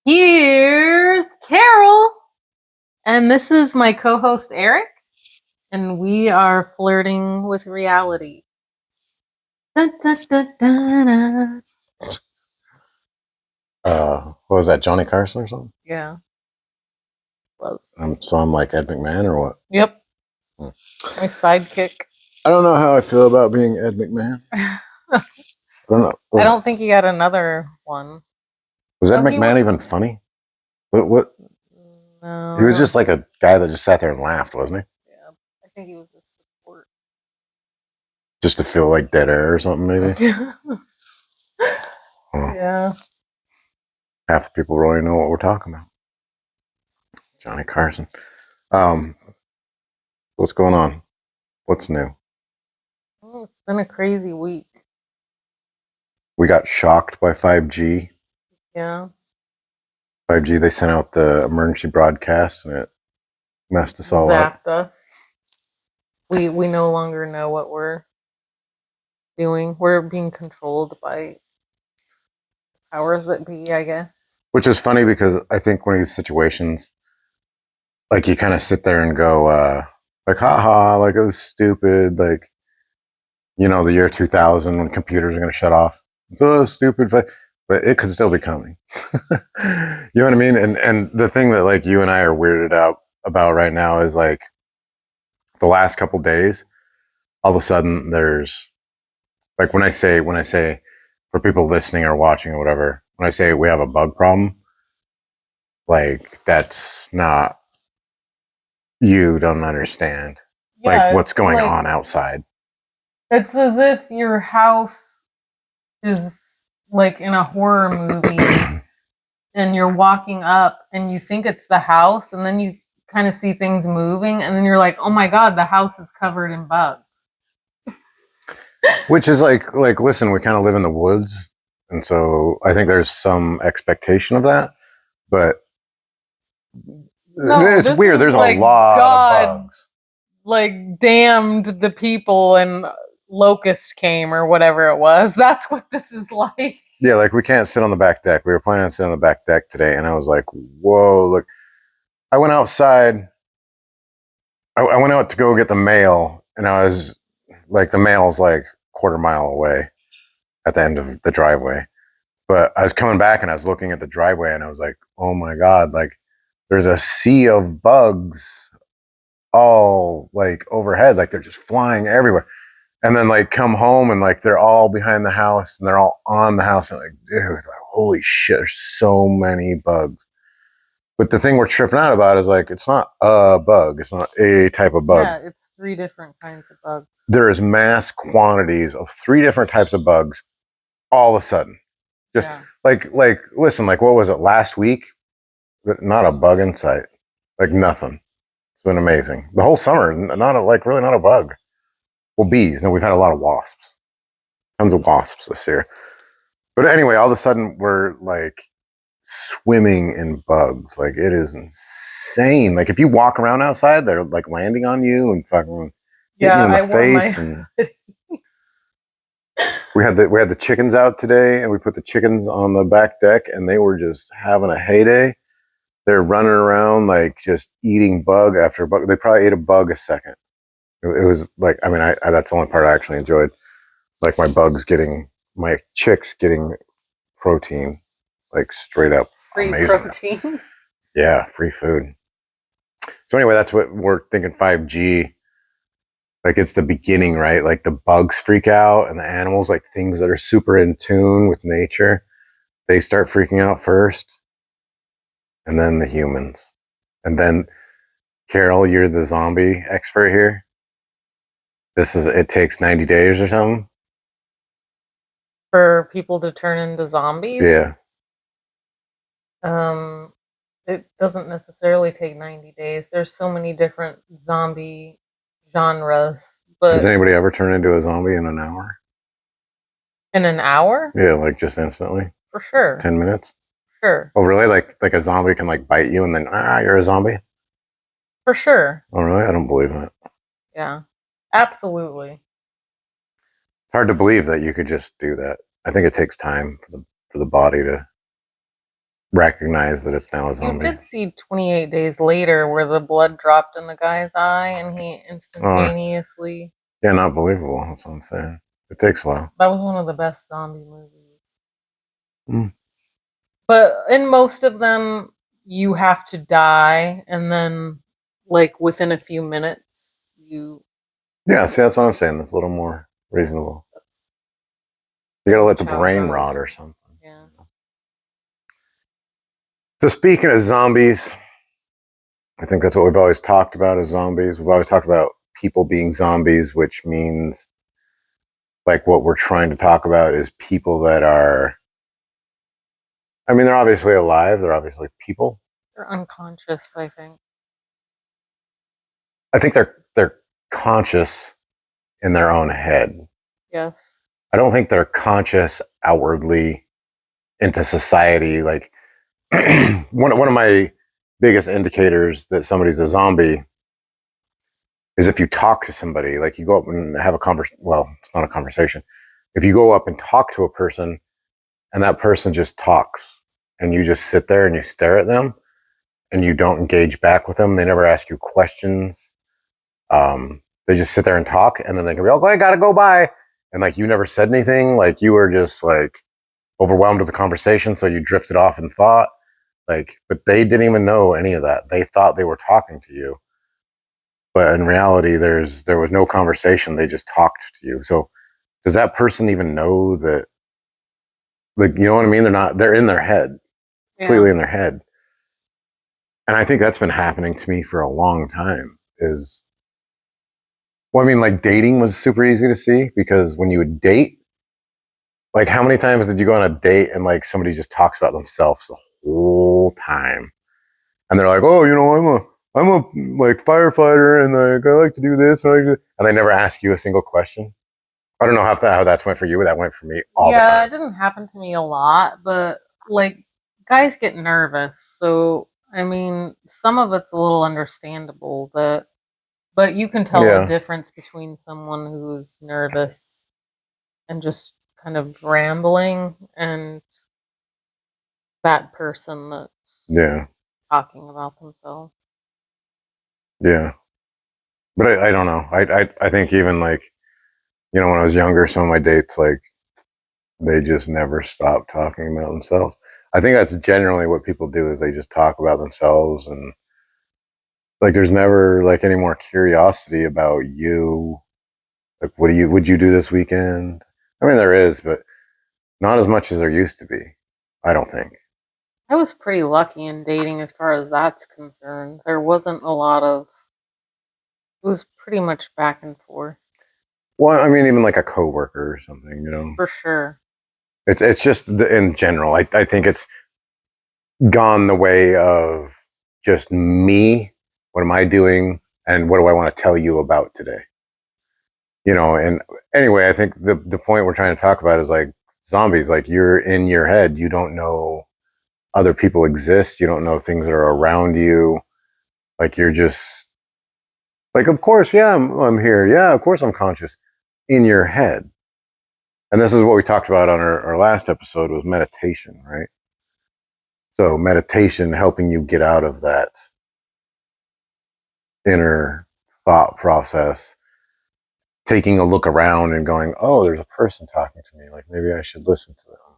Here's Carol, and this is my co-host Eric, and we are flirting with reality. Da, da, da, da, da. What was that, Johnny Carson or something? Yeah, was. So I'm like Ed McMahon or what? Yep, my sidekick. I don't know how I feel about being Ed McMahon. I don't know. I don't think he got another one. Was Ed McMahon even funny? What? No, he was just like a guy that just sat there and laughed, wasn't he? Yeah, I think he was a support. Just to feel like dead air or something, maybe. Yeah. Half the people really know what we're talking about. Johnny Carson. What's going on? What's new? Well, it's been a crazy week. We got shocked by 5G. Yeah. 5G, they sent out the emergency broadcast and it messed us all up. Zapped us. We no longer know what we're doing. We're being controlled by powers that be, I guess. Which is funny because I think one of these situations, like you kind of sit there and go, like, haha, like it was stupid. Like, you know, the year 2000 when computers are going to shut off. So stupid, but it could still be coming. You know what I mean? And the thing that like you and I are weirded out about right now is like the last couple days, all of a sudden there's like when I say for people listening or watching or whatever, when I say we have a bug problem, like that's not, you don't understand like what's going on outside. It's as if your house is like in a horror movie and you're walking up and you think it's the house and then you kind of see things moving and then you're like, oh my God, the house is covered in bugs. Which is like, listen, we kind of live in the woods. And so I think there's some expectation of that, but it's weird. There's like a lot of bugs. Like damned the people and locust came or whatever it was. That's what this is like. Yeah, like we can't sit on the back deck. We were planning on sitting on the back deck today, and I was like, whoa, look. I went outside. I went out to go get the mail, and I was like, the mail's like a quarter mile away at the end of the driveway. But I was coming back and I was looking at the driveway and I was like, oh my God, like there's a sea of bugs all like overhead, like they're just flying everywhere. And then like come home and like they're all behind the house and they're all on the house. And like, dude, like, holy shit, there's so many bugs. But the thing we're tripping out about is like, it's not a bug. It's not a type of bug. Yeah, it's 3 different kinds of bugs. There is mass quantities of 3 different types of bugs all of a sudden. Just like, listen, like what was it last week? Not a bug in sight. Like nothing. It's been amazing. The whole summer, really not a bug. Well, bees. No, we've had a lot of wasps. Tons of wasps this year. But anyway, all of a sudden we're like swimming in bugs. Like it is insane. Like if you walk around outside, they're like landing on you and fucking hitting you in the face. And we had the chickens out today, and we put the chickens on the back deck, and they were just having a heyday. They're running around like just eating bug after bug. They probably ate a bug a second. It was like, I mean, that's the only part I actually enjoyed. Like my chicks getting protein, like straight up free amazing. Protein. Yeah, free food. So anyway, that's what we're thinking. 5G, like it's the beginning, right? Like the bugs freak out and the animals, like things that are super in tune with nature, they start freaking out first, and then the humans. And then, Carol, you're the zombie expert here. It takes 90 days or something for people to turn into zombies. Yeah. It doesn't necessarily take 90 days. There's so many different zombie genres. But does anybody ever turn into a zombie in an hour? In an hour? Yeah, like just instantly. For sure. 10 minutes? Sure. Oh, really? Like a zombie can like bite you and then, you're a zombie? For sure. Oh, really? I don't believe that. Yeah, absolutely. It's hard to believe that you could just do that. I think it takes time for the body to recognize that it's now a You zombie. did see 28 Days Later where the blood dropped in the guy's eye and he instantaneously. Yeah, not believable. That's what I'm saying. It takes a while. That was one of the best zombie movies. Mm. But in most of them, you have to die, and then, like, within a few minutes, you. Yeah, see, that's what I'm saying. That's a little more reasonable. You gotta let the That's how it brain goes. rot or something. Yeah. So speaking of zombies, I think that's what we've always talked about as zombies. We've always talked about people being zombies, which means like what we're trying to talk about is people that are, I mean, they're obviously alive. They're obviously people. They're unconscious, I think. I think they're conscious in their own head. Yes. I don't think they're conscious outwardly into society. Like one of my biggest indicators that somebody's a zombie is if you talk to somebody, like you go up and have a conversation. Well, it's not a conversation. If you go up and talk to a person and that person just talks and you just sit there and you stare at them and you don't engage back with them, they never ask you questions. They just sit there and talk and then they can be, oh, I gotta go by. And like you never said anything, like you were just like overwhelmed with the conversation, so you drifted off in thought. Like, but they didn't even know any of that. They thought they were talking to you. But in reality, there was no conversation. They just talked to you. So does that person even know that, like, you know what I mean? They're in their head, completely in their head. And I think that's been happening to me for a long time is, well, I mean, like dating was super easy to see because when you would date, like how many times did you go on a date and like somebody just talks about themselves the whole time? And they're like, oh, you know, I'm a like firefighter and like I like to do this and they never ask you a single question. I don't know how that's went for you, but that went for me all the time. Yeah, it didn't happen to me a lot, but like guys get nervous. So, I mean, some of it's a little understandable that, but you can tell the difference between someone who's nervous and just kind of rambling and that person that's talking about themselves. Yeah. But I don't know. I think even like, you know, when I was younger, some of my dates, like, they just never stopped talking about themselves. I think that's generally what people do is they just talk about themselves and like there's never like any more curiosity about you. Like would you do this weekend? I mean there is, but not as much as there used to be. I don't think. I was pretty lucky in dating as far as that's concerned. There wasn't a lot of, it was pretty much back and forth. Well, I mean even like a coworker or something, you know. For sure. It's just in general. I think it's gone the way of just me. What am I doing? And what do I want to tell you about today? You know, and anyway, I think the point we're trying to talk about is like zombies. Like you're in your head. You don't know other people exist. You don't know things that are around you. Like you're just like, of course, yeah, I'm here. Yeah, of course I'm conscious in your head. And this is what we talked about on our last episode was meditation, right? So meditation helping you get out of that inner thought process, taking a look around and going, oh, there's a person talking to me. Like maybe I should listen to them.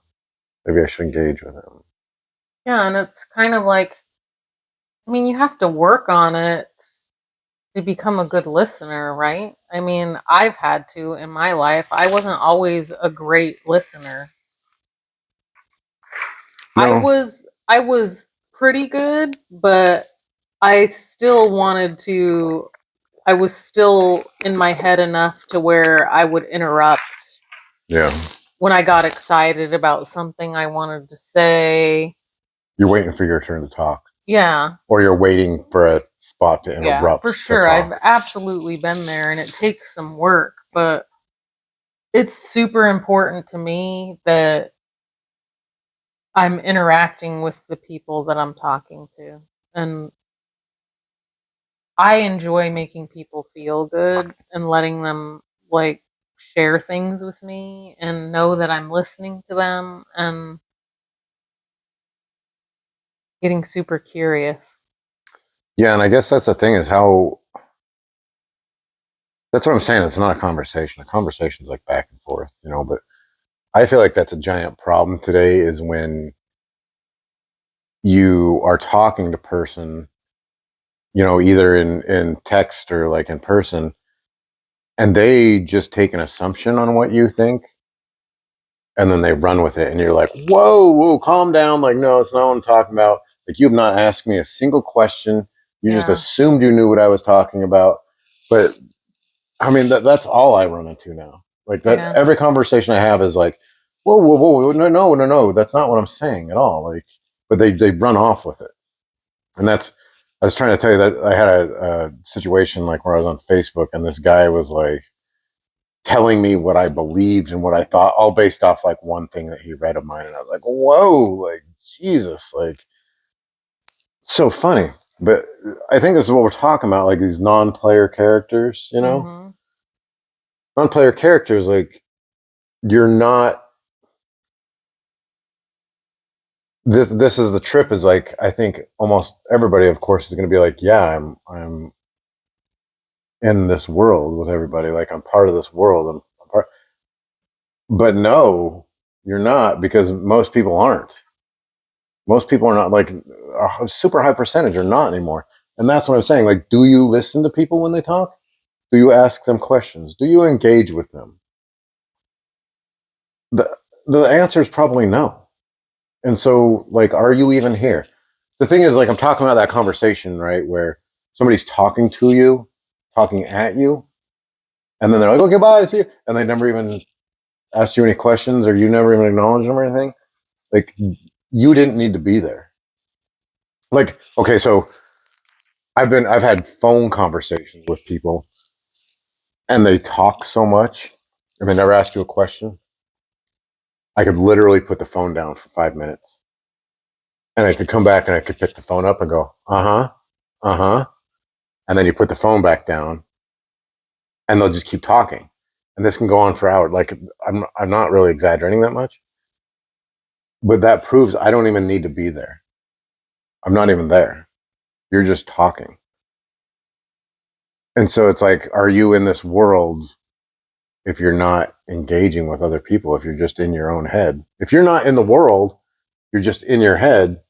Maybe I should engage with them. Yeah, and it's kind of like, I mean, you have to work on it to become a good listener, right? I mean, I've had to in my life. I wasn't always a great listener. No. I was pretty good, but I still wanted to, I was still in my head enough to where I would interrupt. Yeah. When I got excited about something I wanted to say. You're waiting for your turn to talk. Yeah. Or you're waiting for a spot to interrupt. Yeah, for sure. I've absolutely been there and it takes some work, but it's super important to me that I'm interacting with the people that I'm talking to. And I enjoy making people feel good and letting them like share things with me and know that I'm listening to them. And getting super curious. Yeah, and I guess that's the thing is how. That's what I'm saying. It's not a conversation. A conversation's like back and forth, you know. But I feel like that's a giant problem today. Is when you are talking to person, you know, either in text or like in person, and they just take an assumption on what you think, and then they run with it, and you're like, whoa, calm down. Like, no, it's not what I'm talking about. Like, you've not asked me a single question. You just Yeah. assumed you knew what I was talking about. But I mean, that's all I run into now. Like that, Yeah. every conversation I have is like, whoa, no, that's not what I'm saying at all. Like, but they run off with it, and that's. I was trying to tell you that I had a situation like where I was on Facebook, and this guy was like telling me what I believed and what I thought, all based off like one thing that he read of mine, and I was like, whoa, like Jesus, like so funny. But I think this is what we're talking about, like these non-player characters, you know, Mm-hmm. non-player characters, like you're not this is the trip is like I think almost everybody of course is going to be like, yeah, I'm in this world with everybody, like I'm part of this world. I'm part, but no, you're not, because most people aren't. Most people are not, like a super high percentage are not anymore. And that's what I'm saying, like, do you listen to people when they talk? Do you ask them questions? Do you engage with them? The answer is probably no. And so, like, are you even here? The thing is, like, I'm talking about that conversation, right, where somebody's talking to you, talking at you, and then they're like, okay, bye, see you. And they never even asked you any questions, or you never even acknowledged them or anything. Like, you didn't need to be there. Like, okay, so I've had phone conversations with people, and they talk so much, and they never ask you a question. I could literally put the phone down for 5 minutes, and I could come back and I could pick the phone up and go, uh huh, and then you put the phone back down, and they'll just keep talking, and this can go on for hours. Like I'm not really exaggerating that much, but that proves I don't even need to be there. I'm not even there. You're just talking, and so it's like, are you in this world if you're not engaging with other people? If you're just in your own head, if you're not in the world, you're just in your head.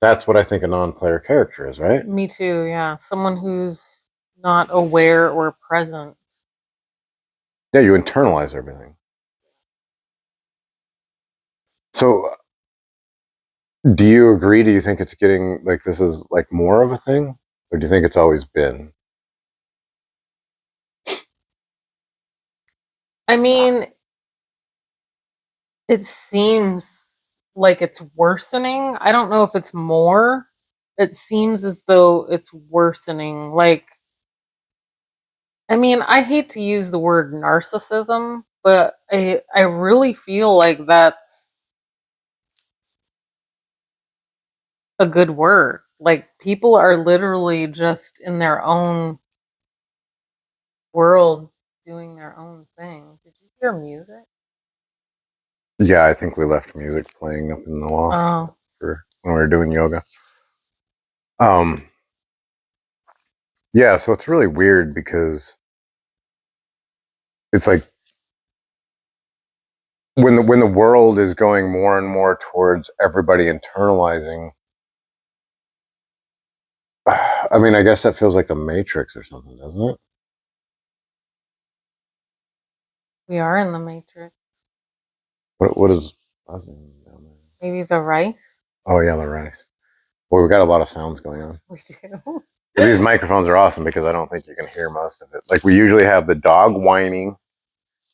That's what I think a non-player character is, right? Me too, yeah. Someone who's not aware or present. Yeah, you internalize everything. So, do you agree? Do you think it's getting like this is like more of a thing, or do you think it's always been? I mean, it seems like it's worsening. I don't know if it's more. It seems as though it's worsening. Like, I mean, I hate to use the word narcissism, but I really feel like that's a good word. Like, people are literally just in their own world doing their own thing. Did you hear music? Yeah, I think we left music playing up in the loft Oh, for when we were doing yoga. Um, yeah, so it's really weird because it's like when the world is going more and more towards everybody internalizing. I mean, I guess that feels like the Matrix or something, doesn't it? we are in the Matrix. What is buzzing down there? Maybe the rice? Oh yeah, the rice. Boy, we got a lot of sounds going on. We do. These microphones are awesome because I don't think you can hear most of it. Like we usually have the dog whining,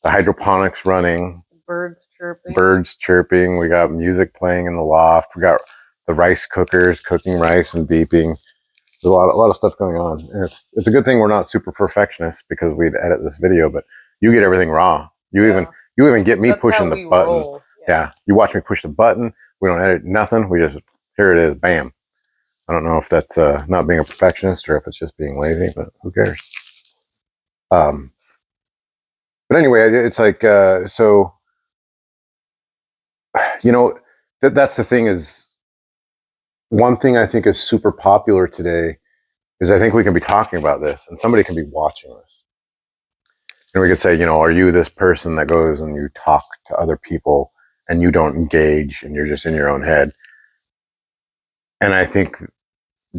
the hydroponics running, Birds chirping. birds chirping. We got music playing in the loft. We got the rice cookers cooking rice and beeping. There's a lot of stuff going on, and it's a good thing we're not super perfectionists because we'd edit this video. But you get everything raw. You even get me That's pushing how the we button. roll. Yeah, you watch me push the button. We don't edit nothing. We just here it is, bam. I don't know if that's not being a perfectionist or if it's just being lazy, but who cares? Um, but anyway, it's like so. You know, that's the thing is one thing I think is super popular today is I think we can be talking about this and somebody can be watching this. And we could say, are you this person that goes and you talk to other people and you don't engage and you're just in your own head? And I think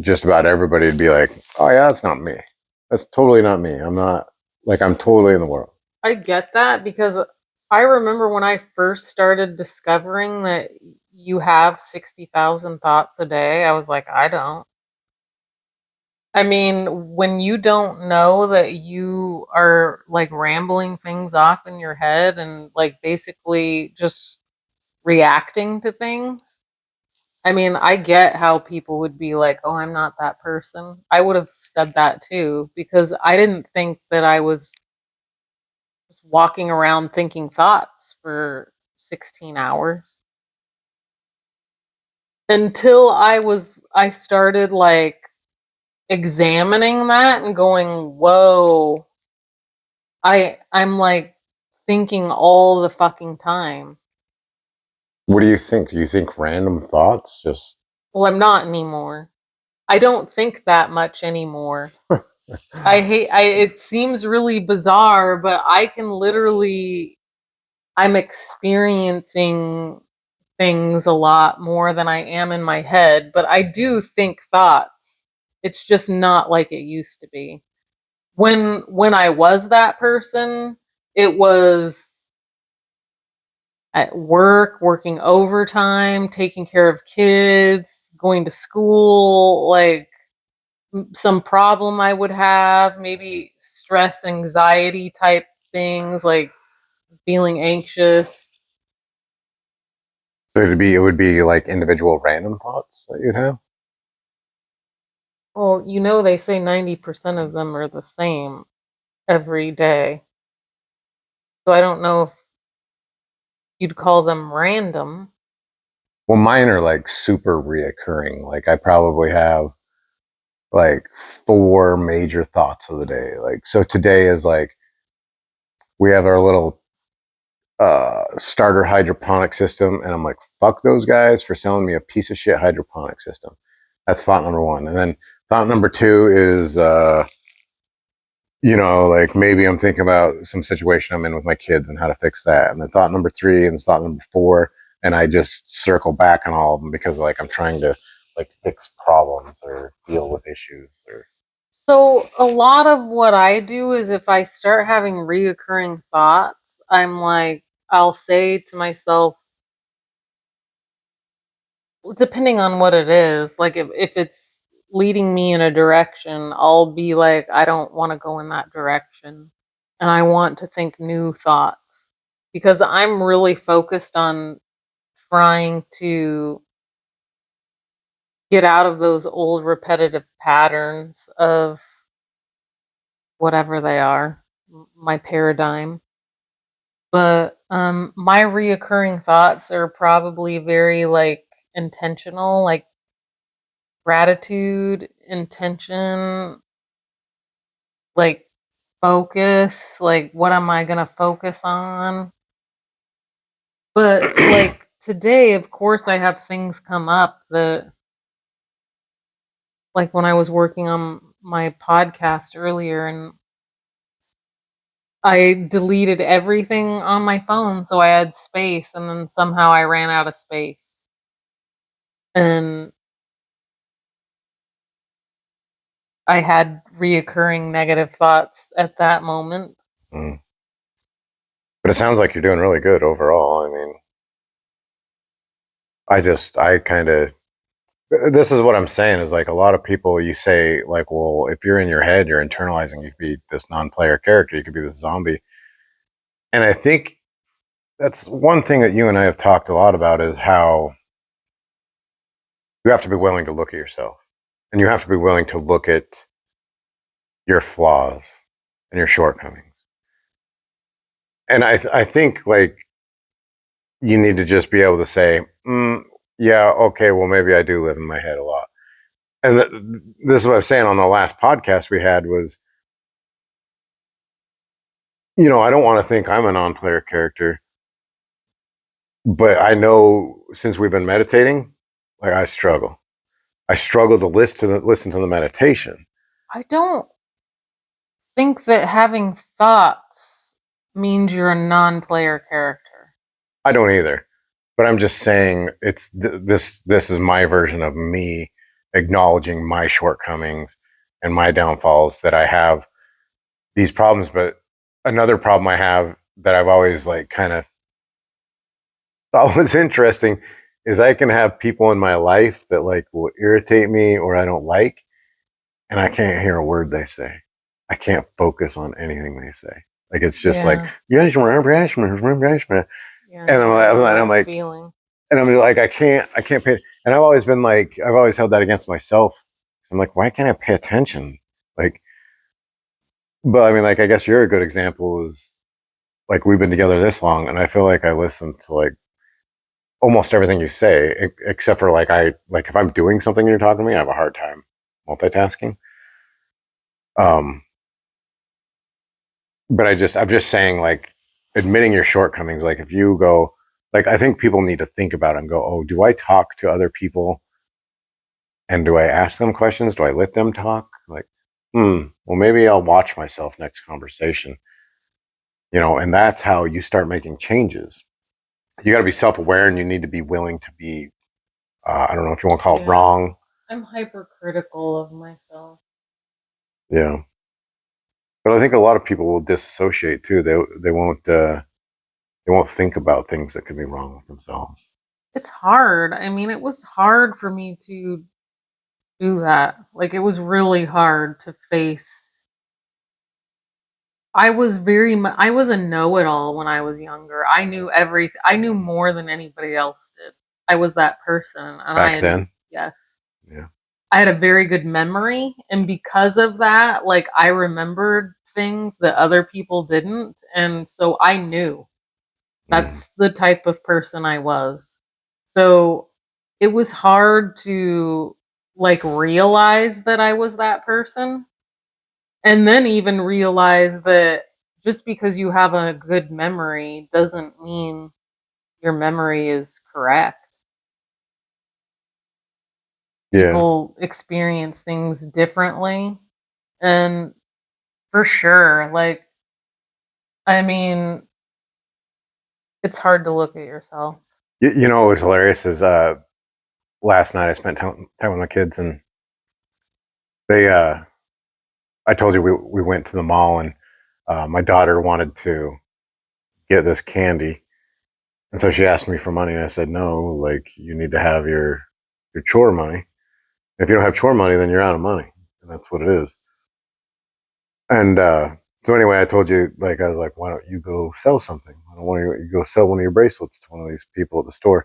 just about everybody would be like, oh yeah, that's not me. That's totally not me. I'm not, I'm totally in the world. I get that because I remember when I first started discovering that you have 60,000 thoughts a day, I was like, I don't. I mean, when you don't know that you are like rambling things off in your head and like basically just reacting to things, I mean, I get how people would be like, oh, I'm not that person. I would have said that too because I didn't think that I was just walking around thinking thoughts for 16 hours until I started like examining that and going, whoa, I'm like thinking all the fucking time. What do you think? Do you think random thoughts just? Well, I'm not anymore. I don't think that much anymore. It seems really bizarre, but I can literally, I'm experiencing things a lot more than I am in my head, but I do think thoughts. It's just not like it used to be. When I was that person, it was at work, working overtime, taking care of kids, going to school, like some problem I would have, maybe stress, anxiety type things, like feeling anxious. So it would be like individual random thoughts that you'd have. Well, they say 90% of them are the same every day. So I don't know if you'd call them random. Well, mine are like super reoccurring. Like I probably have like four major thoughts of the day. Like so today is like we have our little starter hydroponic system, and I'm like, fuck those guys for selling me a piece of shit hydroponic system. That's thought number one. And then thought number two is like maybe I'm thinking about some situation I'm in with my kids and how to fix that. And then thought number three and thought number four, and I just circle back on all of them because like I'm trying to like fix problems or deal with issues or. So a lot of what I do is if I start having reoccurring thoughts, I'm like, I'll say to myself, depending on what it is, like if it's leading me in a direction, I'll be like, I don't want to go in that direction. And I want to think new thoughts because I'm really focused on trying to get out of those old repetitive patterns of whatever they are, my paradigm. But my reoccurring thoughts are probably very like intentional, like gratitude, intention, like focus, like what am I gonna focus on? But like today, of course, I have things come up that, like when I was working on my podcast earlier and I deleted everything on my phone so I had space, and then somehow I ran out of space. And I had reoccurring negative thoughts at that moment. Mm. But it sounds like you're doing really good overall. I mean, I kind of, this is what I'm saying is like a lot of people you say, like, well, if you're in your head, you're internalizing, you could be this non player character, you could be this zombie. And I think that's one thing that you and I have talked a lot about is how you have to be willing to look at yourself and you have to be willing to look at your flaws and your shortcomings. And I think like you need to just be able to say, yeah, okay, well, maybe I do live in my head a lot. And this is what I was saying on the last podcast we had was, I don't want to think I'm a non-player character, but I know since we've been meditating, like I struggle. I struggle to listen to the meditation. I don't think that having thoughts means you're a non-player character. I don't either, but I'm just saying it's this is my version of me acknowledging my shortcomings and my downfalls, that I have these problems. But another problem I have that I've always like kind of thought was interesting is I can have people in my life that like will irritate me or I don't like, and I can't hear a word they say. I can't focus on anything they say. Like it's just like yes, Yeah, and I'm like, feeling. and I'm like, I can't pay. And I've always been like, I've always held that against myself. I'm like, why can't I pay attention? Like, but I mean, like, I guess you're a good example. Is like we've been together this long, and I feel like I listen to like almost everything you say, except for like like if I'm doing something and you're talking to me, I have a hard time multitasking. Um, but I'm just saying, like, admitting your shortcomings. Like, if you go, like, I think people need to think about it and go, oh, do I talk to other people? And do I ask them questions? Do I let them talk? Like, well, maybe I'll watch myself next conversation. And that's how you start making changes. You got to be self aware, and you need to be willing to be, I don't know if you want to call it wrong. I'm hypercritical of myself. Yeah. But I think a lot of people will disassociate too. They won't think about things that could be wrong with themselves. It's hard. I mean, it was hard for me to do that. Like, it was really hard to face. I was I was a know-it-all when I was younger. I knew everything. I knew more than anybody else did. I was that person, and Back then? yes. Yeah. I had a very good memory, and because of that, like, I remembered things that other people didn't, and so I knew. That's the type of person I was. So, it was hard to, like, realize that I was that person, and then even realize that just because you have a good memory doesn't mean your memory is correct. Yeah. People experience things differently, and for sure, like, I mean, it's hard to look at yourself. What was hilarious is last night I spent time with my kids, and they I told you we went to the mall, and my daughter wanted to get this candy, and so she asked me for money, and I said no. Like, you need to have your chore money. If you don't have chore money, then you're out of money, and that's what it is. And so anyway, I told you, like, I was like, why don't you go sell something? Why don't you go sell one of your bracelets to one of these people at the store?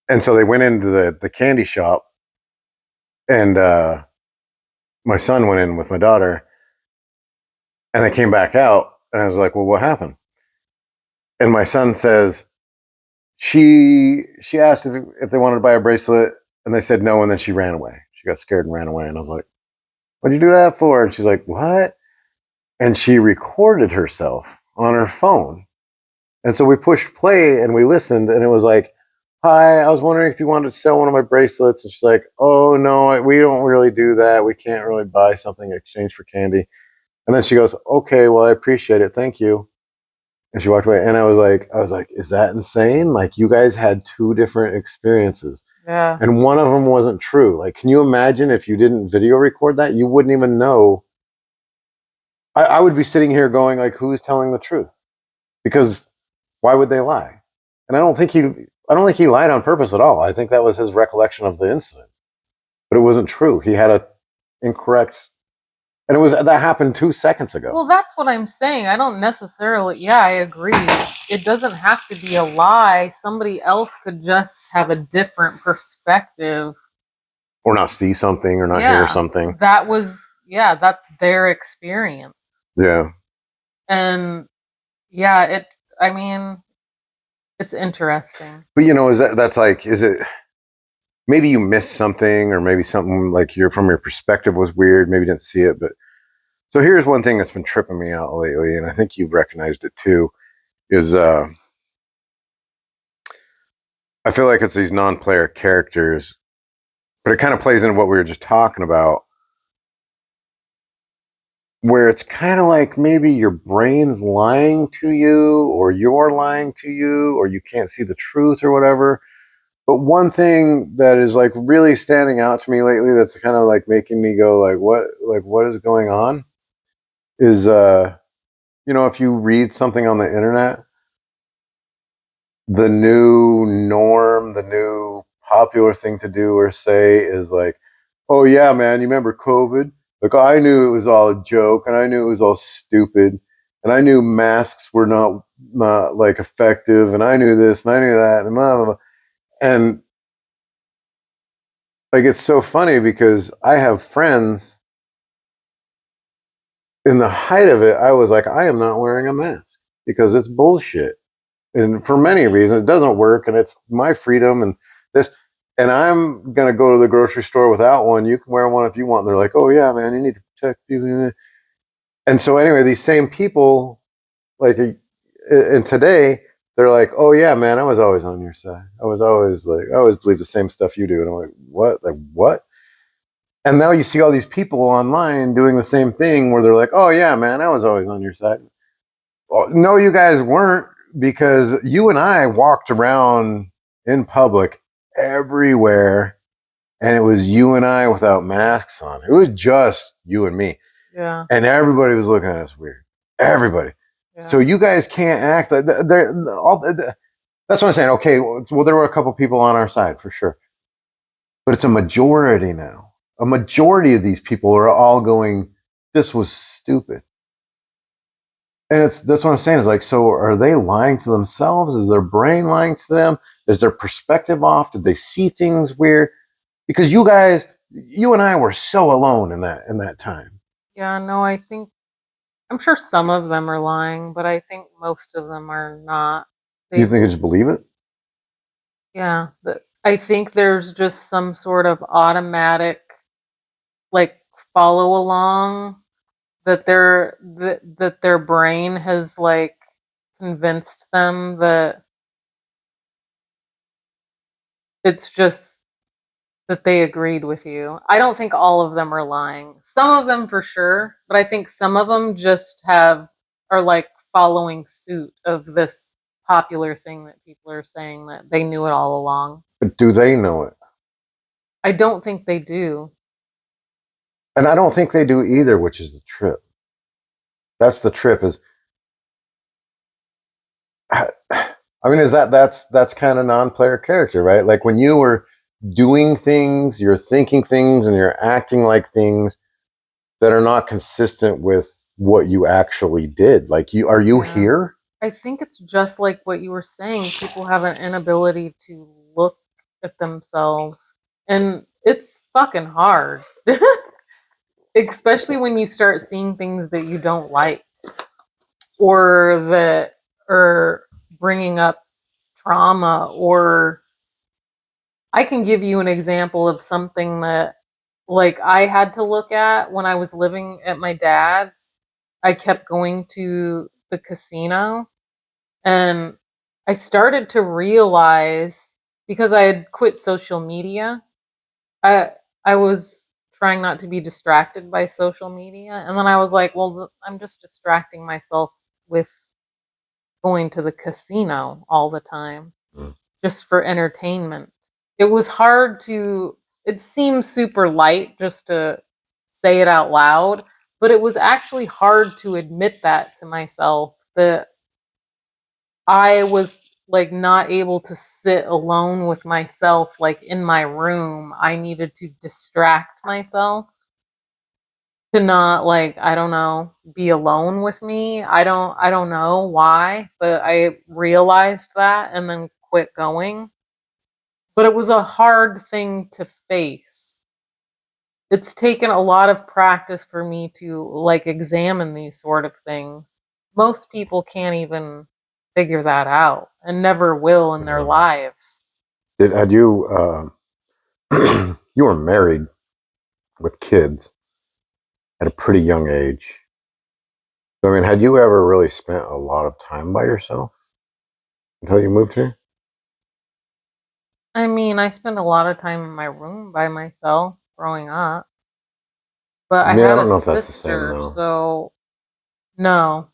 And so they went into the candy shop, and my son went in with my daughter, and they came back out, and I was like, well, what happened? And my son says, she asked if they wanted to buy a bracelet, and they said no, and then she ran away. She got scared and ran away, and I was like, what'd you do that for? And she's like, what? And she recorded herself on her phone. And so we pushed play and we listened, and it was like, hi, I was wondering if you wanted to sell one of my bracelets. And she's like, oh, no, we don't really do that. We can't really buy something in exchange for candy. And then she goes, okay, well, I appreciate it. Thank you. And she walked away. And I was like, is that insane? Like, you guys had two different experiences. Yeah. And one of them wasn't true. Like, can you imagine if you didn't video record that? You wouldn't even know. I would be sitting here going, like, who's telling the truth? Because why would they lie? And I don't think he lied on purpose at all. I think that was his recollection of the incident. But it wasn't true. He had a incorrect, and that happened 2 seconds ago. Well, that's what I'm saying. I don't necessarily, yeah, I agree. It doesn't have to be a lie. Somebody else could just have a different perspective. Or not see something, or not hear something. That's their experience. Yeah. And yeah, I mean, it's interesting. But is it, maybe you missed something, or maybe something like from your perspective was weird, maybe you didn't see it. But so here's one thing that's been tripping me out lately, and I think you've recognized it too, is I feel like it's these non-player characters, but it kind of plays into what we were just talking about, where it's kind of like maybe your brain's lying to you, or you're lying to you, or you can't see the truth or whatever. But one thing that is like really standing out to me lately, that's kind of like making me go like what is going on, is if you read something on the internet, the new norm, the new popular thing to do or say is like, oh yeah, man, you remember COVID? Like, I knew it was all a joke, and I knew it was all stupid, and I knew masks were not like effective, and I knew this and I knew that, and blah, blah, blah. And like, it's so funny because I have friends. In the height of it, I was like, I am not wearing a mask because it's bullshit. And for many reasons, it doesn't work, and it's my freedom and this. And I'm gonna go to the grocery store without one. You can wear one if you want. And they're like, oh yeah, man, you need to protect you. And so anyway, these same people, like, and today they're like, oh yeah, man, I was always on your side. I always believe the same stuff you do. And I'm like, what? Like what? And now you see all these people online doing the same thing where they're like, oh yeah, man, I was always on your side. Well, no, you guys weren't, because you and I walked around in public everywhere, and it was you and I without masks on. It was just you and me. Yeah. And everybody was looking at us weird. Everybody. Yeah. So you guys can't act like that's what I'm saying. Okay, well, there were a couple people on our side for sure, but it's a majority now. A majority of these people are all going, this was stupid. And that's what I'm saying, is like, so are they lying to themselves? Is their brain lying to them? Is their perspective off? Did they see things weird? Because you and I were so alone in that time. Yeah, no, I'm sure some of them are lying, but I think most of them are not. You think I just believe it? Yeah, I think there's just some sort of automatic, like, follow along that their brain has, like, convinced them that it's just that they agreed with you. I don't think all of them are lying. Some of them for sure, but I think some of them just are like following suit of this popular thing that people are saying, that they knew it all along. But do they know it? I don't think they do. And I don't think they do either, which is the trip. That's the trip. Is I mean, that's kind of non-player character, right? Like, when you were doing things, you're thinking things, and you're acting like things that are not consistent with what you actually did. Like, are you here? I think it's just like what you were saying. People have an inability to look at themselves, and it's fucking hard. Especially when you start seeing things that you don't like, or that are bringing up trauma. Or I can give you an example of something that, like, I had to look at when I was living at my dad's. I kept going to the casino, and I started to realize, because I had quit social media, I was trying not to be distracted by social media, and then I was like, well, I'm just distracting myself with going to the casino all the time just for entertainment. It was hard to, it seems super light just to say it out loud, but it was actually hard to admit that to myself, that I was, like, not able to sit alone with myself, like, in my room. I needed to distract myself to not, like, I don't know, be alone with me. I don't know why, but I realized that and then quit going. But it was a hard thing to face. It's taken a lot of practice for me to, like, examine these sort of things. Most people can't even figure that out, and never will in their lives. Had you you were married with kids at a pretty young age. So, I mean, had you ever really spent a lot of time by yourself until you moved here? I mean, I spent a lot of time in my room by myself growing up, but I Yeah, I had a don't know if that's the same sister, though. so no.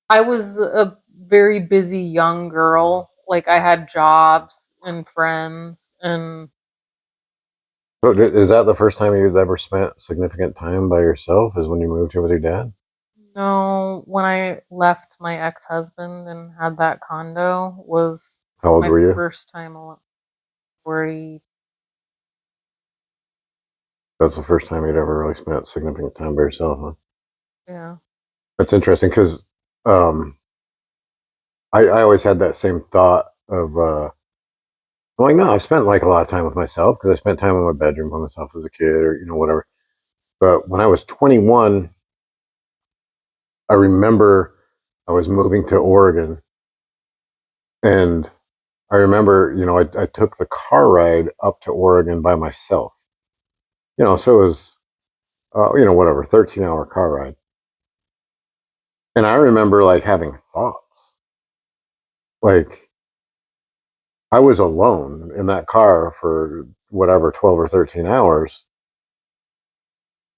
I was a very busy young girl. Like I had jobs and friends and So is that the first time you've ever spent significant time by yourself? Is when you moved here with your dad? no, when I left my ex-husband and had that condo was How old my were you? first time alone. 40, That's the first time you'd ever really spent significant time by yourself, huh? yeah. That's interesting because um, I always had that same thought of I'm like, no, I spent like a lot of time with myself because I spent time in my bedroom by myself as a kid or whatever. But when I was 21, I remember I was moving to Oregon, and I remember I took the car ride up to Oregon by myself. So it was whatever 13-hour car ride, and I remember like having thoughts like I was alone in that car for whatever 12 or 13 hours.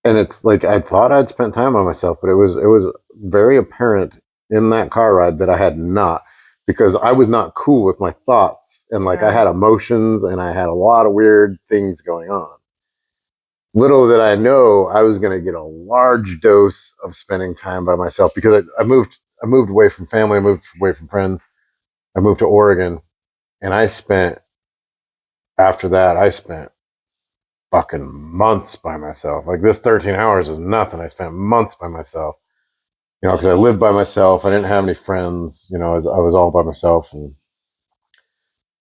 And it's like I thought I'd spent time on myself, but it was very apparent in that car ride that I had not, because I was not cool with my thoughts, and like I Right. had emotions and I had a lot of weird things going on. Little did I know I was going to get a large dose of spending time by myself because I moved away from family, I moved away from friends, I moved to Oregon, and I spent fucking months by myself. Like this 13 hours is nothing. I spent months by myself, because I lived by myself. I didn't have any friends. I was all by myself, and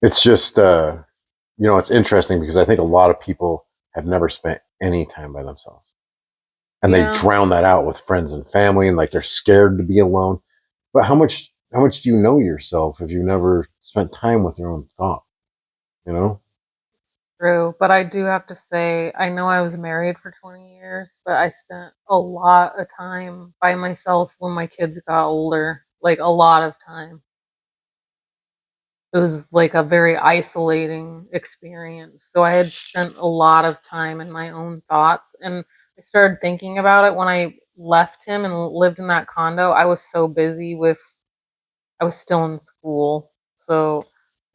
it's just, it's interesting because I think a lot of people have never spent any time by themselves, and they Yeah. drown that out with friends and family, and like they're scared to be alone. But how much do you know yourself if you never spent time with your own thought? You know? True, but I do have to say, I know I was married for 20 years, but I spent a lot of time by myself when my kids got older, like a lot of time. It was like a very isolating experience. So I had spent a lot of time in my own thoughts, and I started thinking about it when I left him and lived in that condo. I was so busy with I was still in school. So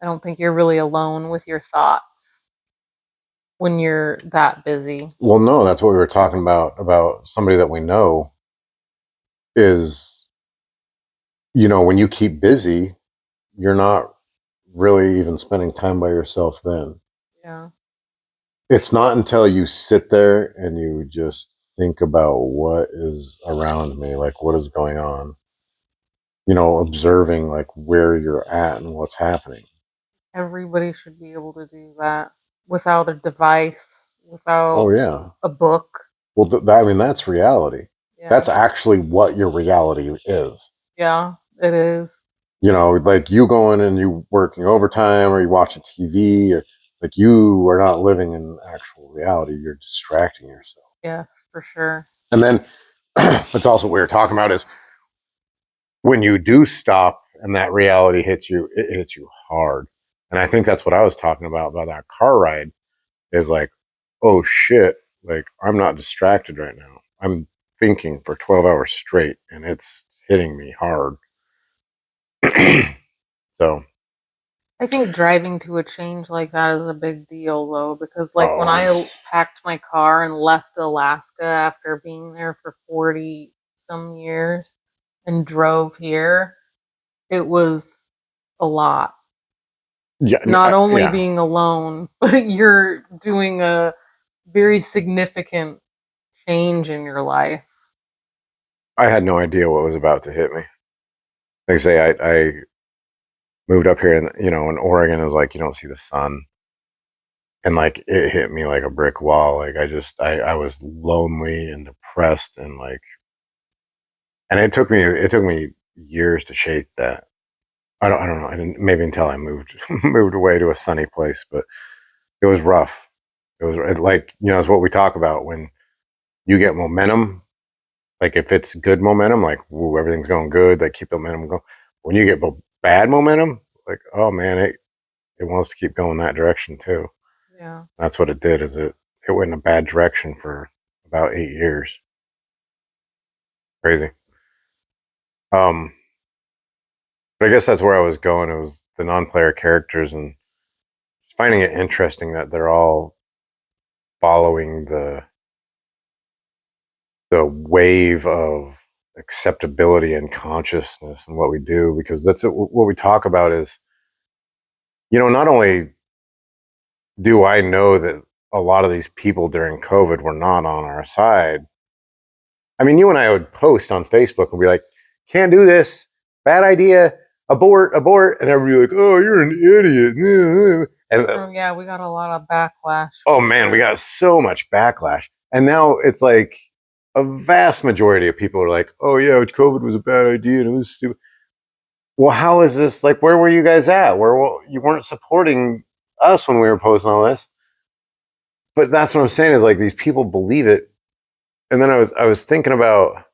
I don't think you're really alone with your thoughts when you're that busy. Well, no, that's what we were talking about somebody that we know is, when you keep busy, you're not really even spending time by yourself then. Yeah. It's not until you sit there and you just think about what is around me, like what is going on, observing like where you're at and what's happening. Everybody should be able to do that without a device, Oh, without yeah. a book. Well, I mean, that's reality. Yeah. That's actually what your reality is. Yeah, it is. Like you going and you working overtime or you watching TV, or like you are not living in actual reality. You're distracting yourself. Yes, for sure. And then that's also what we were talking about is when you do stop and that reality hits you, it hits you hard. And I think that's what I was talking about that car ride is like, oh shit, like I'm not distracted right now. I'm thinking for 12 hours straight and it's hitting me hard. So, I think driving to a change like that is a big deal though, because like when oh, I packed my car and left Alaska after being there for 40 some years and drove here, it was a lot. yeah, Not only yeah. being alone, but you're doing a very significant change in your life. I had no idea what was about to hit me. Like I say, I moved up here and, in Oregon is like, you don't see the sun. And like it hit me like a brick wall. Like I was lonely and depressed and like, and it took me years to shake that. I don't know. I didn't, maybe until I moved moved away to a sunny place, but it was rough. Like it's what we talk about when you get momentum. Like if it's good momentum, like woo, everything's going good. Like keep the momentum going. When you get bad momentum, like oh man, it wants to keep going that direction too. Yeah. That's what it did. Is it went in a bad direction for about 8 years. Crazy. But I guess that's where I was going. It was the non-player characters and finding it interesting that they're all following the wave of acceptability and consciousness and what we do, because that's what we talk about is, not only do I know that a lot of these people during COVID were not on our side. I mean, you and I would post on Facebook and be like, can't do this, bad idea, abort, abort. And everybody like, oh, you're an idiot. And Oh, yeah, we got a lot of backlash. oh man, we got so much backlash. And now it's like a vast majority of people are like, oh yeah, COVID was a bad idea and it was stupid. Well, how is this? Like, where were you guys at? You weren't supporting us when we were posting all this. But that's what I'm saying is like these people believe it. And then I was thinking about,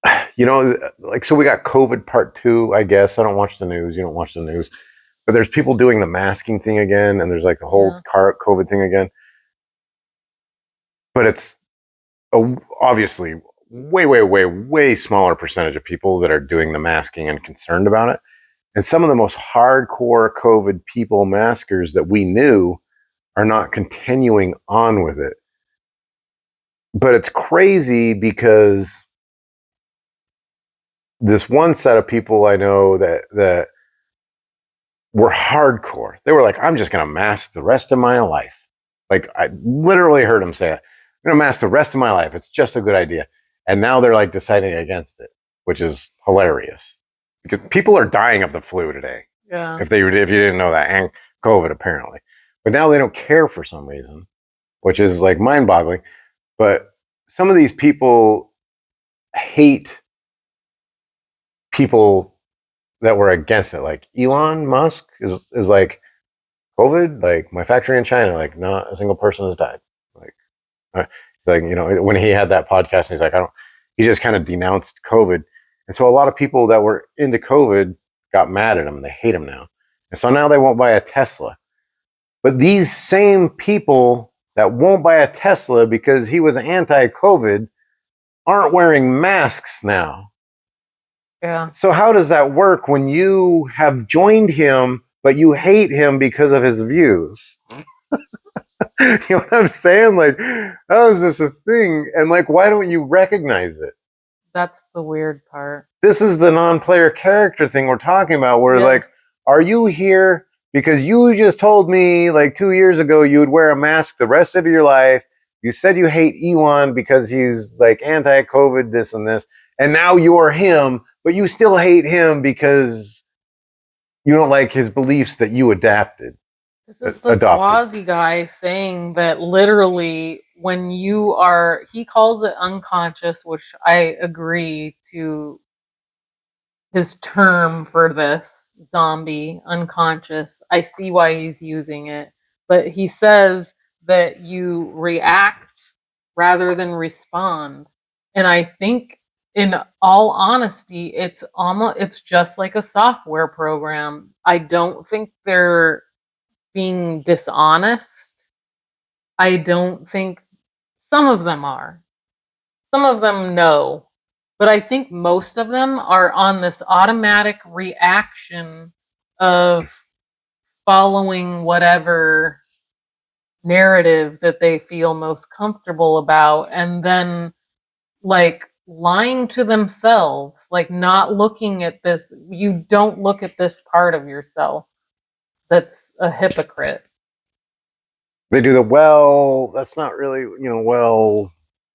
like, so we got COVID part 2, I guess. I don't watch the news. You don't watch the news. But there's people doing the masking thing again, and there's like the whole COVID thing again. But it's obviously way, way, way, way smaller percentage of people that are doing the masking and concerned about it. And some of the most hardcore COVID people, maskers that we knew, are not continuing on with it. But it's crazy because this one set of people I know that were hardcore. They were like, I'm just going to mask the rest of my life. Like, I literally heard them say it. I'm going to mask the rest of my life. It's just a good idea. And now they're like deciding against it, which is hilarious because people are dying of the flu today. Yeah. If you didn't know that, and COVID apparently, but now they don't care for some reason, which is like mind boggling. But some of these people hate people that were against it. Like Elon Musk is like, COVID, like my factory in China, like not a single person has died. Like, when he had that podcast, he's like, he just kind of denounced COVID. And so a lot of people that were into COVID got mad at him and they hate him now. And so now they won't buy a Tesla. But these same people that won't buy a Tesla because he was anti-COVID aren't wearing masks now. Yeah. So how does that work when you have joined him, but you hate him because of his views? You know what I'm saying? Like, how is this a thing? And like, why don't you recognize it? That's the weird part. This is the non-player character thing we're talking about, where like, are you here because you just told me like 2 years ago you would wear a mask the rest of your life? You said you hate Elon because he's like anti-COVID, this and this, and now you're him, but you still hate him because you don't like his beliefs that you adapted. This is the Swazi guy saying that literally when you are, he calls it unconscious, which I agree to his term for this, zombie, unconscious. I see why he's using it. But he says that you react rather than respond. And I think in all honesty, it's just like a software program. I don't think they're being dishonest. I don't think some of them are. Some of them no. But I think most of them are on this automatic reaction of following whatever narrative that they feel most comfortable about, and then like lying to themselves, like not looking at this. You don't look at this part of yourself that's a hypocrite. They do that's not really, well,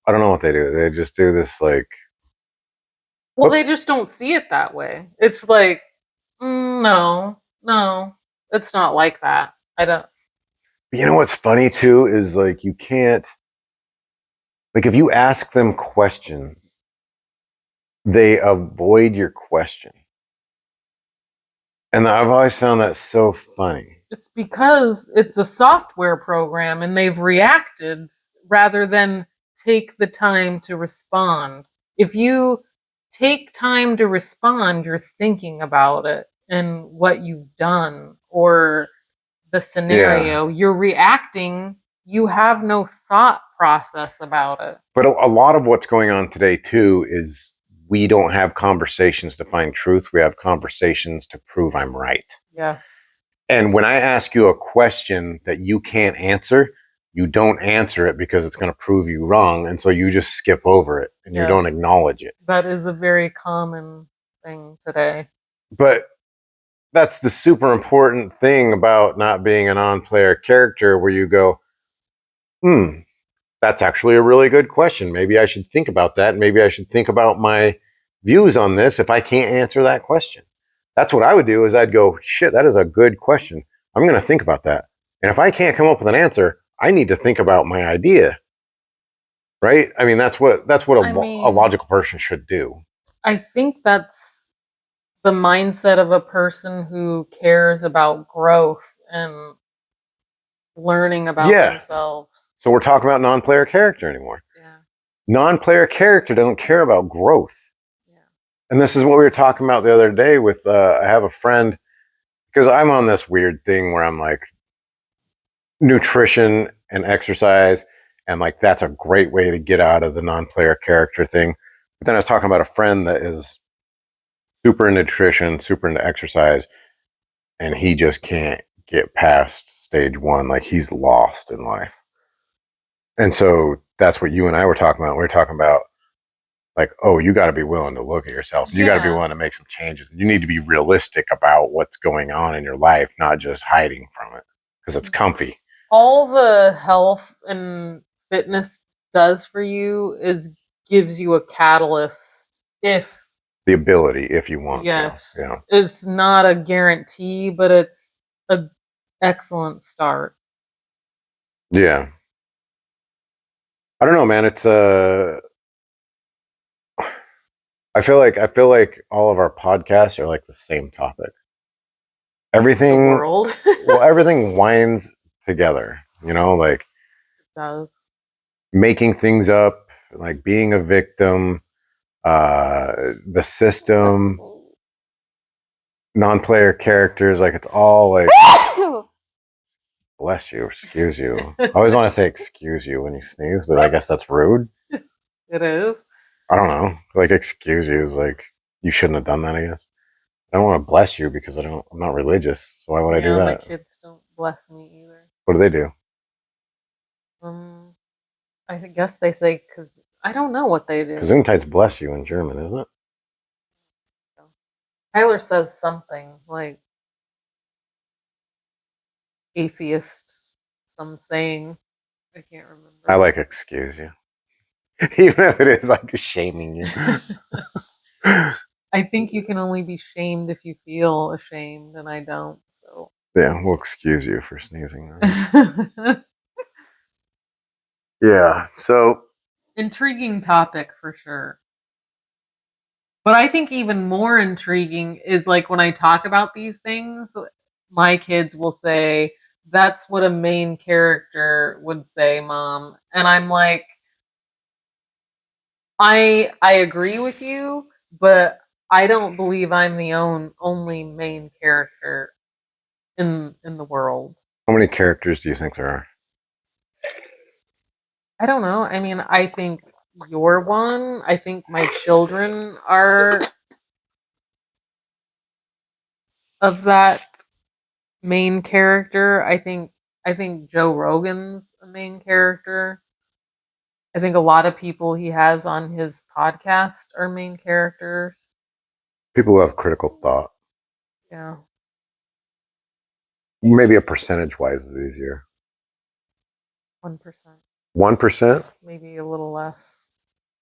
I don't know what they do. They just do this like, well, they just don't see it that way. It's like, no, it's not like that. I don't. You know what's funny too is like you can't, like if you ask them questions, they avoid your question. And I've always found that so funny. It's because it's a software program and they've reacted rather than take the time to respond. If you take time to respond, you're thinking about it. in what you've done or the scenario. You're reacting. You have no thought process about it. But a lot of what's going on today too is we don't have conversations to find truth. We have conversations to prove I'm right. Yes. And when I ask you a question that you can't answer, you don't answer it because it's going to prove you wrong. And so you just skip over it and you don't acknowledge it. That is a very common thing today. But that's the super important thing about not being a non-player character, where you go, that's actually a really good question. Maybe I should think about that. Maybe I should think about my views on this if I can't answer that question. That's what I would do. Is I'd go, shit, that is a good question. I'm going to think about that. And if I can't come up with an answer, I need to think about my idea. Right? I mean, that's what a logical person should do. I think that's the mindset of a person who cares about growth and learning about themselves. So we're talking about non-player character anymore. Yeah. Non-player character doesn't care about growth. Yeah. And this is what we were talking about the other day with, I have a friend, because I'm on this weird thing where I'm like, nutrition and exercise, and like that's a great way to get out of the non-player character thing. But then I was talking about a friend that is super into nutrition, super into exercise, and he just can't get past stage one. Like he's lost in life. And so that's what you and I were talking about. We were talking about like, oh, you got to be willing to look at yourself. You got to be willing to make some changes. You need to be realistic about what's going on in your life, not just hiding from it because it's comfy. All the health and fitness does for you is gives you a catalyst if the ability, if you want to. Yeah. It's not a guarantee, but it's an excellent start. Yeah. I don't know, man. It's I feel like all of our podcasts are like the same topic. Everything, the world. Well, everything winds together, you know, like it does. Making things up, like being a victim, the system, non-player characters, like it's all like bless you, excuse you. I always want to say excuse you when you sneeze, but I guess that's rude. It is. I don't know. Like excuse you is like you shouldn't have done that, I guess. I don't want to bless you because I'm not religious. So why would I do that? My kids don't bless me either. What do they do? I guess they say, because I don't know what they do. Gesundheit's bless you in German, isn't it? Tyler says something like atheist, some saying. I can't remember. I like excuse you. Even if it is like shaming you. I think you can only be shamed if you feel ashamed, and I don't. So yeah, we'll excuse you for sneezing. Yeah, so intriguing topic for sure. But I think even more intriguing is like when I talk about these things, my kids will say, "That's what a main character would say, Mom." And I'm like, I agree with you, but I don't believe I'm the only main character in the world. How many characters do you think there are? I don't know. I mean, I think you're one. I think my children are of that main character. I think Joe Rogan's a main character. I think a lot of people he has on his podcast are main characters. People who have critical thought. Yeah. Maybe a percentage wise is easier. 1%. 1%? Maybe a little less.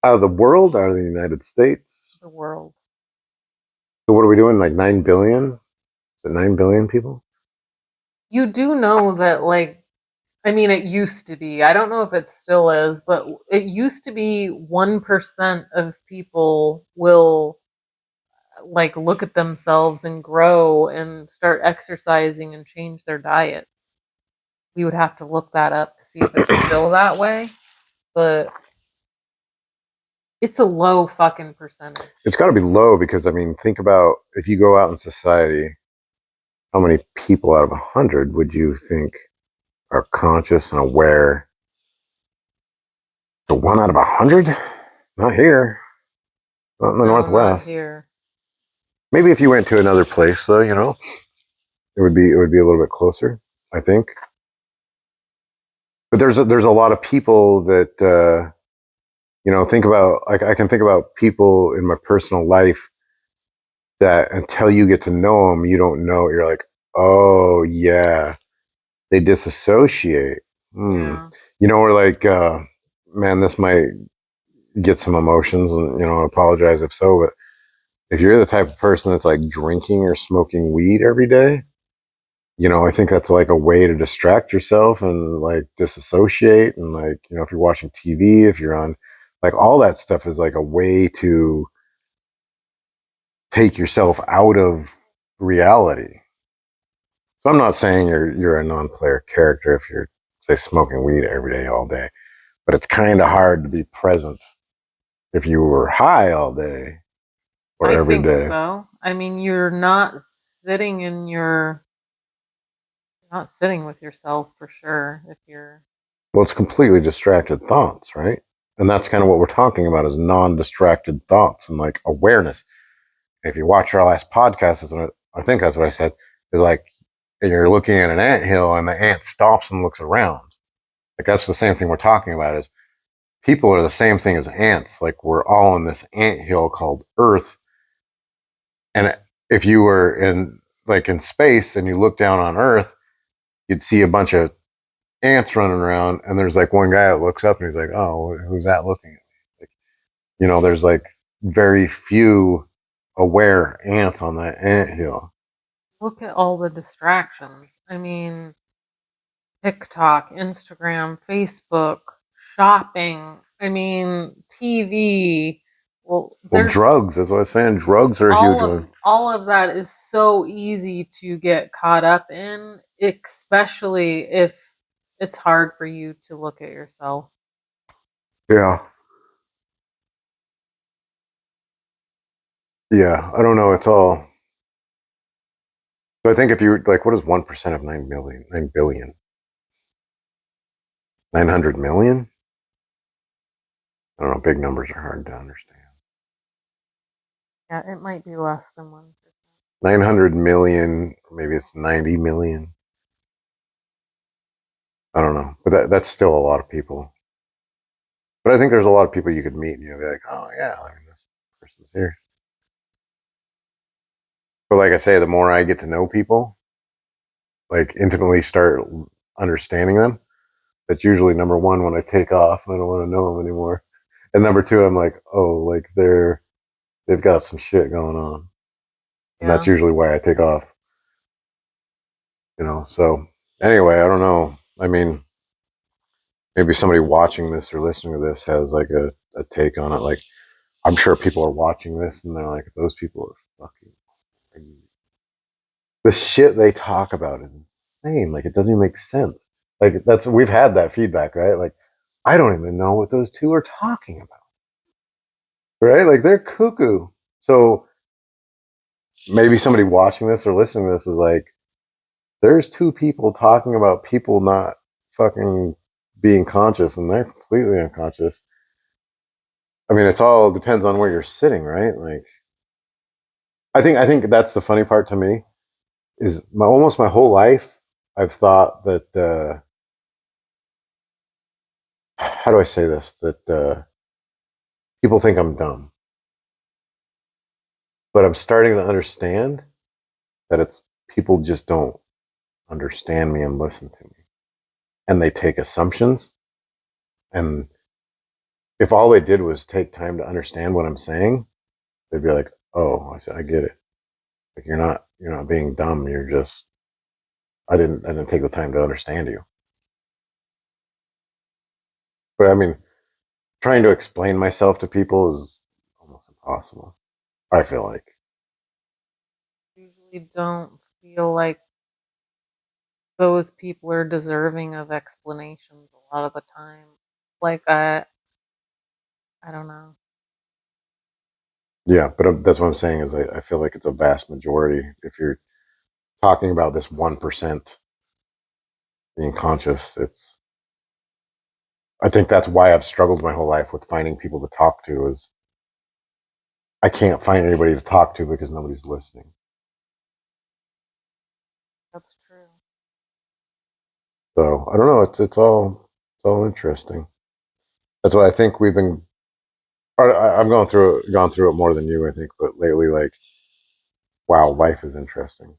Out of the world? Out of the United States? The world. So what are we doing? Like 9 billion? Is it 9 billion people? You do know that, like, I mean, it used to be. I don't know if it still is, but it used to be 1% of people will like look at themselves and grow and start exercising and change their diet. We would have to look that up to see if it's still that way. But It's a low fucking percentage. It's got to be low because I mean, think about if you go out in society, how many people out of 100 would you think are conscious and aware? The one out of 100? Not here. Not in the No, Northwest. not here. Maybe if you went to another place, though, you know, it would be a little bit closer, I think. But there's a lot of people that you know, think about. I can think about people in my personal life that until you get to know them, you don't know. You're like, oh yeah, they disassociate. Yeah. You know, we're like, man, this might get some emotions, and you know, I apologize if so, but if you're the type of person that's like drinking or smoking weed every day, you know, I think that's like a way to distract yourself and like disassociate. And like, you know, if you're watching TV, if you're on, like, all that stuff is like a way to take yourself out of reality. So I'm not saying you're a non-player character if you're, say, smoking weed every day all day, but it's kind of hard to be present if you were high all day or I every think day. so. I mean, you're not sitting in your not sitting with yourself for sure if you're Well, it's completely distracted thoughts, right? And that's kind of what we're talking about is non-distracted thoughts and like awareness. And if you watch our last podcast, I think that's what I said, is like you're looking at an ant hill and the ant stops and looks around. Like that's the same thing we're talking about is people are the same thing as ants. Like we're all in this ant hill called Earth. And if you were in space and you look down on Earth, you'd see a bunch of ants running around, and there's like one guy that looks up and he's like, "Oh, who's that looking at me?" Like, you know, there's like very few aware ants on that ant hill. look at all the distractions. I mean, TikTok, Instagram, Facebook, shopping. I mean, TV. Well, Well, there's drugs. That's what I was saying. Drugs are a huge one. all of that is so easy to get caught up in, especially if it's hard for you to look at yourself. Yeah, yeah. I don't know. It's all. So I think if you like, what is 1% of 9 million, 9 billion, 900 million? I don't know. Big numbers are hard to understand. Yeah, it might be less than 1%. 900 million, maybe it's 90 million. I don't know, but that's still a lot of people. But I think there's a lot of people you could meet and you'll be like, oh yeah, I mean this person's here. But like I say, the more I get to know people, like intimately start understanding them, that's usually number one when I take off. I don't want to know them anymore. And number two, I'm like, oh, like they've got some shit going on. And that's Yeah. usually why I take off. You know, so anyway, I don't know. I mean, maybe somebody watching this or listening to this has like a take on it. Like, I'm sure people are watching this and they're like, those people are fucking crazy. The shit they talk about is insane. Like, it doesn't even make sense. Like, we've had that feedback, right? Like, I don't even know what those two are talking about, right? Like, they're cuckoo. So maybe somebody watching this or listening to this is like, there's two people talking about people not fucking being conscious and they're completely unconscious. I mean, it's all depends on where you're sitting, right? Like, I think that's the funny part to me is almost my whole life I've thought that how do I say this that people think I'm dumb, but I'm starting to understand that it's people just don't understand me and listen to me, and they take assumptions, and if all they did was take time to understand what I'm saying, they'd be like, "Oh, I get it. Like you're not being dumb. You're just I didn't take the time to understand you." But I mean, trying to explain myself to people is almost impossible. I feel like. Usually don't feel like those people are deserving of explanations a lot of the time. Like I don't know. Yeah, but that's what I'm saying is I feel like it's a vast majority. If you're talking about this 1% being conscious, I think that's why I've struggled my whole life with finding people to talk to is I can't find anybody to talk to because nobody's listening. That's true. So I don't know. It's all interesting. That's why I think we've been. I've gone through it more than you, I think. But lately, like, wow, life is interesting.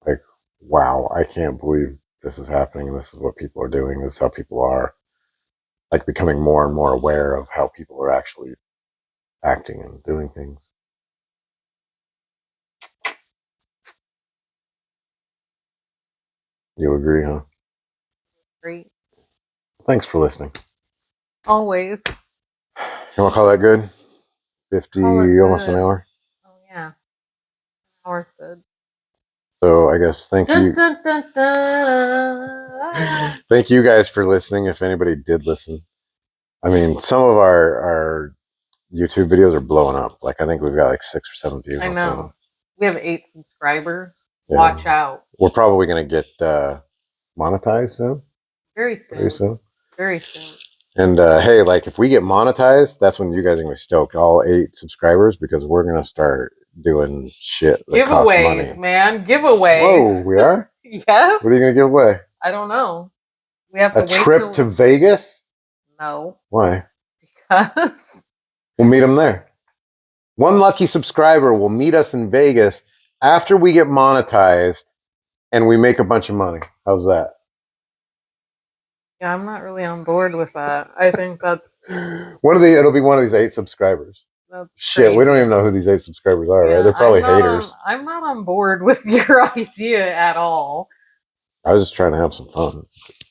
Like, wow, I can't believe this is happening, and this is what people are doing. This is how people are. Like, becoming more and more aware of how people are actually acting and doing things. You agree, huh? Great. Thanks for listening. Always. You want to call that good? 50, Call it almost an good. hour. Oh yeah. Hour's good. So I guess thank you. Dun, dun, dun. Thank you guys for listening. If anybody did listen, I mean, some of our YouTube videos are blowing up. Like I think we've got like 6 or 7 views. I on some of know. them. We have 8 subscribers. Yeah. Watch out. We're probably gonna get monetized soon. Very soon. Pretty soon. Very soon. And hey, like if we get monetized, that's when you guys are gonna be stoked. All 8 subscribers, because we're gonna start doing shit that costs money. Giveaways, man. Giveaways. Whoa, we are? Yes. What are you gonna give away? I don't know. We have to A wait trip till... to Vegas? No. Why? Because We'll meet them there. One lucky subscriber will meet us in Vegas after we get monetized and we make a bunch of money. How's that? yeah, I'm not really on board with that. I think that's It'll be one of these 8 subscribers. Shit, crazy. we don't even know who these 8 subscribers are, Yeah, right? They're probably haters. I'm not on board with your idea at all. I was just trying to have some fun.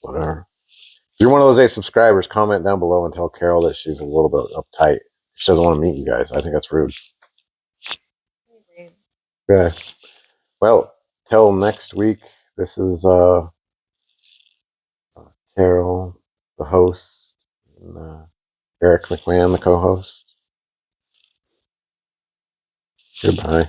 Whatever. If you're one of those 8 subscribers, comment down below and tell Carol that she's a little bit uptight. She doesn't want to meet you guys. I think that's rude. Okay. Well, till next week, this is Carol, the host, and Eric McMahon, the co-host. Goodbye.